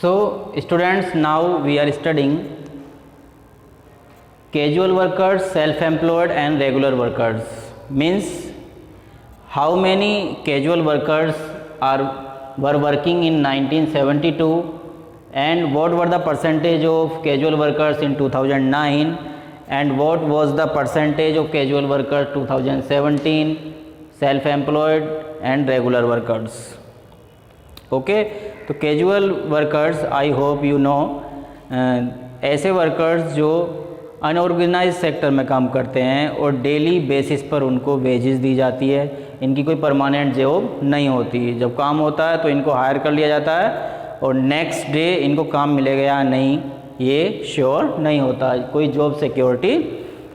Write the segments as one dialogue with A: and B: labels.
A: So students, now we are studying casual workers, self-employed and regular workers. Means how many casual workers were working in 1972 and what were the percentage of casual workers in 2009 and what was the percentage of casual workers 2017, self-employed and regular workers. Okay तो casual workers, I hope you know, ऐसे workers जो unorganise sector में काम करते हैं और daily basis पर उनको वेजेस दी जाती है। इनकी कोई परमानेंट जॉब नहीं होती। जब काम होता है तो इनको हायर कर लिया जाता है और नेक्स्ट डे इनको काम मिलेगा या नहीं ये श्योर नहीं होता, कोई जॉब सिक्योरिटी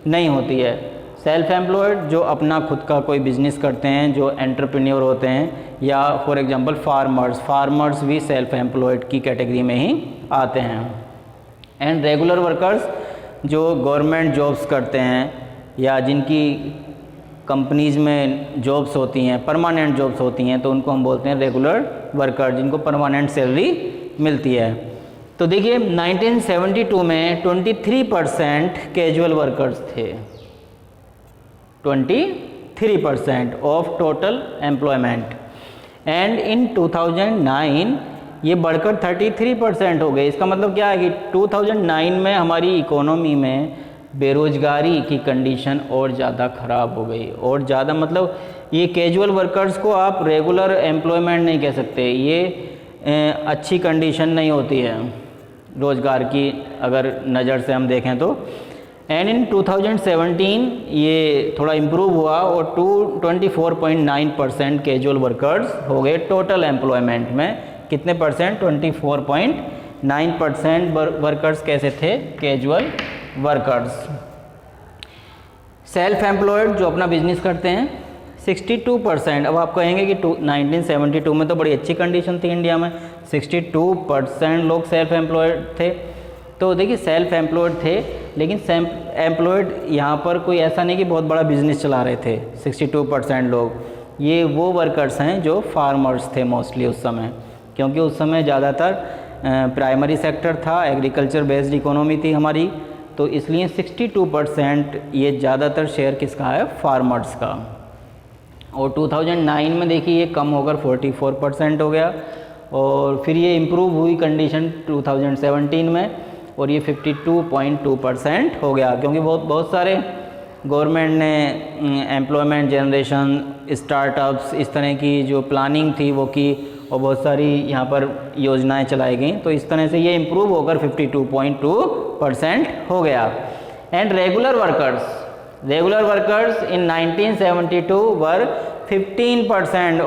A: नहीं होती है। सेल्फ एम्प्लॉयड जो अपना खुद का कोई बिजनेस करते हैं, जो एंटरप्रेन्योर होते हैं, या फॉर एग्जांपल फार्मर्स भी सेल्फ एम्प्लॉयड की कैटेगरी में ही आते हैं। एंड रेगुलर वर्कर्स जो गवर्नमेंट जॉब्स करते हैं या जिनकी कंपनीज़ में जॉब्स होती हैं, परमानेंट जॉब्स होती हैं, तो उनको हम बोलते हैं रेगुलर वर्कर, जिनको परमानेंट सैलरी मिलती है। तो देखिए 1972 में 23% कैजुअल वर्कर्स थे, 23% of total employment. And in 2009 ये बढ़कर 33% हो गए। इसका मतलब क्या है कि 2009 में हमारी इकोनॉमी में बेरोज़गारी की कंडीशन और ज़्यादा ख़राब हो गई। और ज़्यादा मतलब ये कैजुअल वर्कर्स को आप रेगुलर एम्प्लॉयमेंट नहीं कह सकते, ये अच्छी कंडीशन नहीं होती है रोज़गार की अगर नज़र से हम देखें तो। एंड इन 2017 ये थोड़ा इम्प्रूव हुआ और 24.9% कैजुअल वर्कर्स हो गए टोटल एम्प्लॉयमेंट में। कितने परसेंट? 24.9% वर्कर्स कैसे थे? Casual workers. सेल्फ एम्प्लॉयड जो अपना बिजनेस करते हैं 62%। अब आप कहेंगे कि 1972 में तो बड़ी अच्छी कंडीशन थी इंडिया में, 62% लोग सेल्फ एम्प्लॉयड थे। तो देखिए सेल्फ एम्प्लॉयड थे, लेकिन सेल्फ एम्प्लॉयड यहाँ पर कोई ऐसा नहीं कि बहुत बड़ा बिजनेस चला रहे थे 62% लोग। ये वो वर्कर्स हैं जो फार्मर्स थे मोस्टली उस समय, क्योंकि उस समय ज़्यादातर प्राइमरी सेक्टर था, एग्रीकल्चर बेस्ड इकोनॉमी थी हमारी, तो इसलिए 62% ये ज़्यादातर शेयर किसका है? फार्मर्स का। और 2009 में देखिए ये कम होकर 44% हो गया और फिर ये इम्प्रूव हुई कंडीशन 2017 में और ये 52.2% हो गया, क्योंकि बहुत सारे गवर्नमेंट ने एम्प्लॉयमेंट जनरेशन, स्टार्टअप्स, इस तरह की जो प्लानिंग थी वो की और बहुत सारी यहाँ पर योजनाएं चलाई गई, तो इस तरह से ये इम्प्रूव होकर 52.2% हो गया। And regular workers in 1972 were 15%,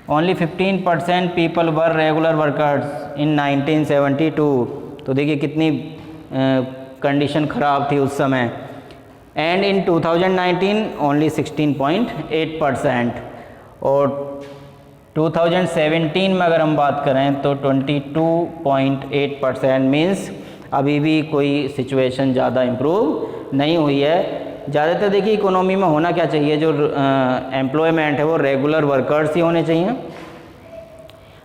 A: only 15% people were regular workers in 1972। तो देखिए कितनी कंडीशन ख़राब थी उस समय। And in 2019 only 16.8%। और 2017 में अगर हम बात करें तो 22.8%। मीन्स अभी भी कोई सिचुएशन ज़्यादा इम्प्रूव नहीं हुई है। ज़्यादातर देखिए इकोनॉमी में होना क्या चाहिए, जो एम्प्लॉयमेंट है वो रेगुलर वर्कर्स ही होने चाहिए।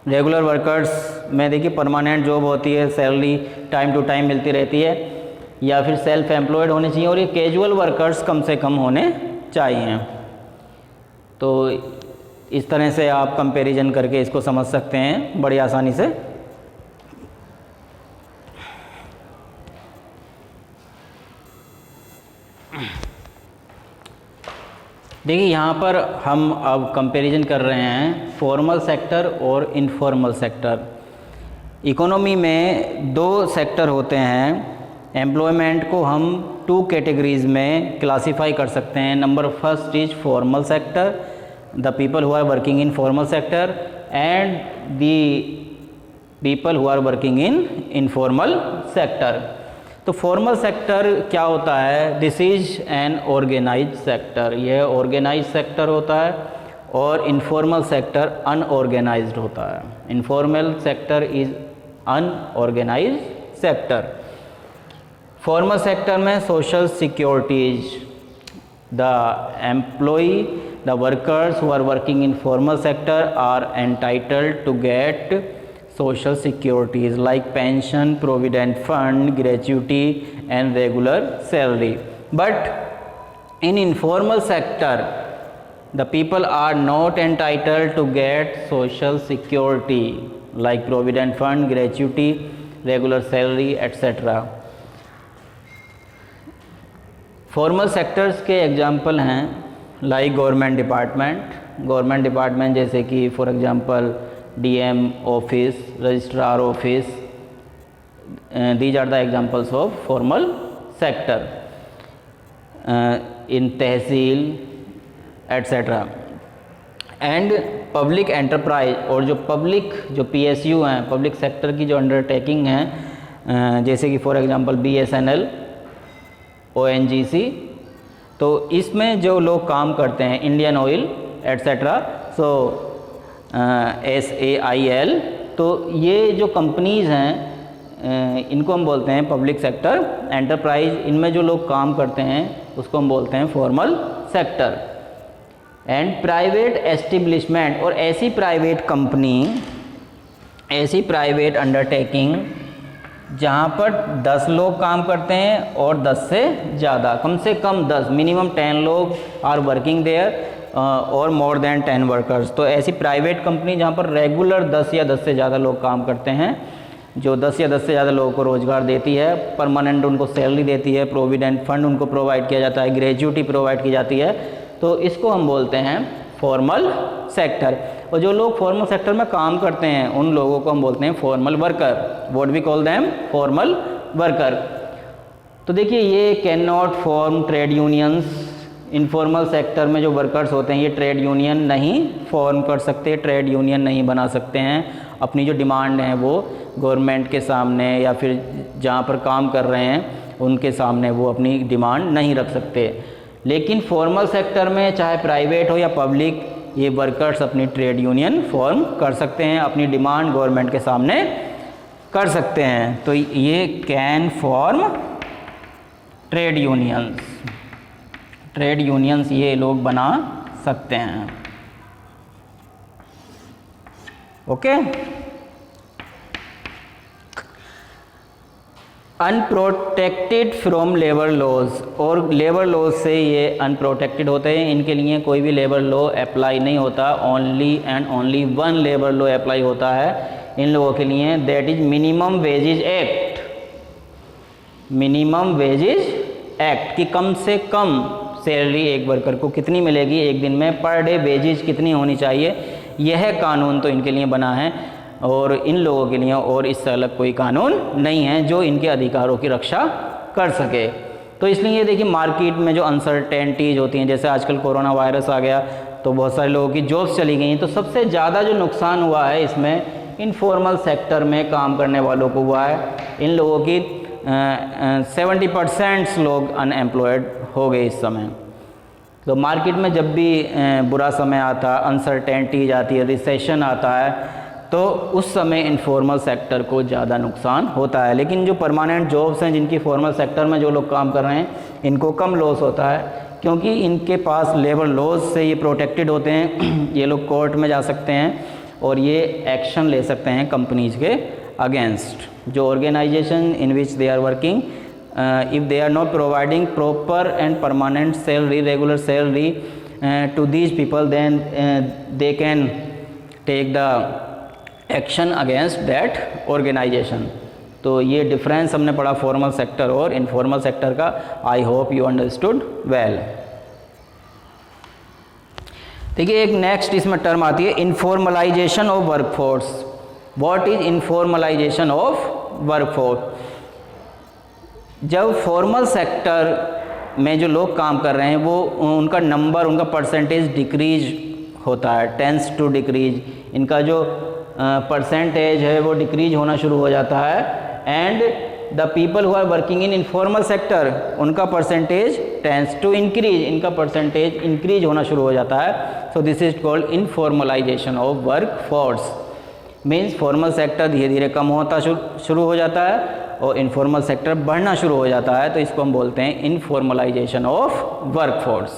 A: रेगुलर वर्कर्स में देखिए परमानेंट जॉब होती है, सैलरी टाइम टू टाइम मिलती रहती है, या फिर सेल्फ एम्प्लॉयड होने चाहिए, और ये कैजुअल वर्कर्स कम से कम होने चाहिए। तो इस तरह से आप कंपैरिजन करके इसको समझ सकते हैं बड़ी आसानी से। देखिए यहाँ पर हम अब कंपैरिजन कर रहे हैं फॉर्मल सेक्टर और इनफॉर्मल सेक्टर। इकोनॉमी में दो सेक्टर होते हैं। एम्प्लॉयमेंट को हम 2 कैटेगरीज में क्लासीफाई कर सकते हैं। Number first is formal sector, the people who are working in formal sector, and the people who are working in informal sector. तो फॉर्मल सेक्टर क्या होता है? This is an organised sector, यह organised sector होता है, और informal sector unorganised होता है। Informal sector is unorganised sector. Formal sector में social securities, the employee the workers who are working in formal sector are entitled to get social securities like pension, provident fund, gratuity and regular salary. But in informal sector, the people are not entitled to get social security like provident fund, gratuity, regular salary, etc. Formal sectors के example हैं like government department जैसे कि for example DM office, registrar office, these are the examples of formal sector, in tehsil etcetera. And public enterprise, और जो PSU हैं, public sector की जो undertaking हैं, जैसे कि फॉर एग्जांपल बीएसएनएल, ONGC, तो इसमें जो लोग काम करते हैं, इंडियन ऑयल एट्सेट्रा, सो SAIL, तो ये जो कंपनीज़ हैं इनको हम बोलते हैं पब्लिक सेक्टर एंटरप्राइज. इनमें जो लोग काम करते हैं उसको हम बोलते हैं formal sector. And private establishment, और ऐसी प्राइवेट कंपनी, ऐसी प्राइवेट अंडरटेकिंग जहाँ पर 10 लोग काम करते हैं और 10 से ज़्यादा, कम से कम 10, मिनिमम 10 लोग आर वर्किंग देयर और मोर देन 10 वर्कर्स. तो ऐसी प्राइवेट कंपनी जहाँ पर रेगुलर 10 या 10 से ज़्यादा लोग काम करते हैं, जो 10 या 10 से ज़्यादा लोगों को रोज़गार देती है, परमानेंट उनको सैलरी देती है, प्रोविडेंट फंड उनको प्रोवाइड किया जाता है, ग्रेजुइटी प्रोवाइड की जाती है, तो इसको हम बोलते हैं फॉर्मल सेक्टर. और जो लोग फॉर्मल सेक्टर में काम करते हैं उन लोगों को हम बोलते हैं formal worker. What we call them? Formal worker. तो देखिए, ये can not form trade unions. Informal sector में जो वर्कर्स होते हैं ये ट्रेड यूनियन नहीं फॉर्म कर सकते, ट्रेड यूनियन नहीं बना सकते हैं. अपनी जो डिमांड है वो गवर्नमेंट के सामने या फिर जहाँ पर काम कर रहे हैं उनके सामने वो अपनी डिमांड नहीं रख सकते. लेकिन फॉर्मल सेक्टर में चाहे प्राइवेट हो या पब्लिक, ये वर्कर्स अपनी ट्रेड यूनियन फॉर्म कर सकते हैं, अपनी डिमांड गवर्नमेंट के सामने कर सकते हैं. तो ये can form trade unions. Trade unions ये लोग बना सकते हैं. Okay. Unprotected from labour laws, और लेबर लॉज से ये अनप्रोटेक्टेड होते हैं, इनके लिए कोई भी लेबर लॉ अप्लाई नहीं होता. Only and only one labour law apply होता है इन लोगों के लिए, that is minimum wages act. Minimum wages act की कम से कम सैलरी एक वर्कर को कितनी मिलेगी एक दिन में, पर डे वेजेज कितनी होनी चाहिए, यह कानून तो इनके लिए बना है और इन लोगों के लिए और इससे अलग कोई कानून नहीं है जो इनके अधिकारों की रक्षा कर सके. तो इसलिए देखिए, मार्केट में जो अनसर्टेनिटीज होती हैं, जैसे आजकल कोरोना वायरस आ गया तो बहुत सारे लोगों की जॉब्स चली गई, तो सबसे ज़्यादा जो नुकसान हुआ है इसमें इनफॉर्मल सेक्टर में काम करने वालों को हुआ है. इन लोगों की 70% लोग अनएम्प्लॉयड हो गए इस समय. तो मार्केट में जब भी बुरा समय आता, अनसर्टेनिटीज आती है, रिसेशन आता है, तो उस समय इनफॉर्मल सेक्टर को ज़्यादा नुकसान होता है. लेकिन जो परमानेंट जॉब्स हैं, जिनकी फॉर्मल सेक्टर में जो लोग काम कर रहे हैं, इनको कम लॉस होता है क्योंकि इनके पास लेबर लॉज से ये प्रोटेक्टेड होते हैं. ये लोग कोर्ट में जा सकते हैं और ये एक्शन ले सकते हैं कंपनीज के अगेंस्ट. जो organisation in which they are working, if they are not providing proper and permanent salary, regular salary to these people, then they can take the action against that organization. तो ये difference हमने पढ़ा formal sector और informal sector का. आई hope you understood well. देखिए, एक next इसमें term आती है informalisation of workforce. What is informalisation of workforce? जब फॉर्मल सेक्टर में जो लोग काम कर रहे हैं वो उनका नंबर, उनका परसेंटेज डिक्रीज होता है, टेंस टू डिक्रीज. इनका जो परसेंटेज है वो डिक्रीज होना शुरू हो जाता है. And the people who are working in informal sector, उनका परसेंटेज टेंस टू इंक्रीज, इनका परसेंटेज इंक्रीज होना शुरू हो जाता है. So this is called informalisation of work force. Means formal sector धीरे धीरे कम होता शुरू हो जाता है और इनफॉर्मल सेक्टर बढ़ना शुरू हो जाता है. तो इसको हम बोलते हैं इनफॉर्मलाइजेशन ऑफ वर्कफोर्स.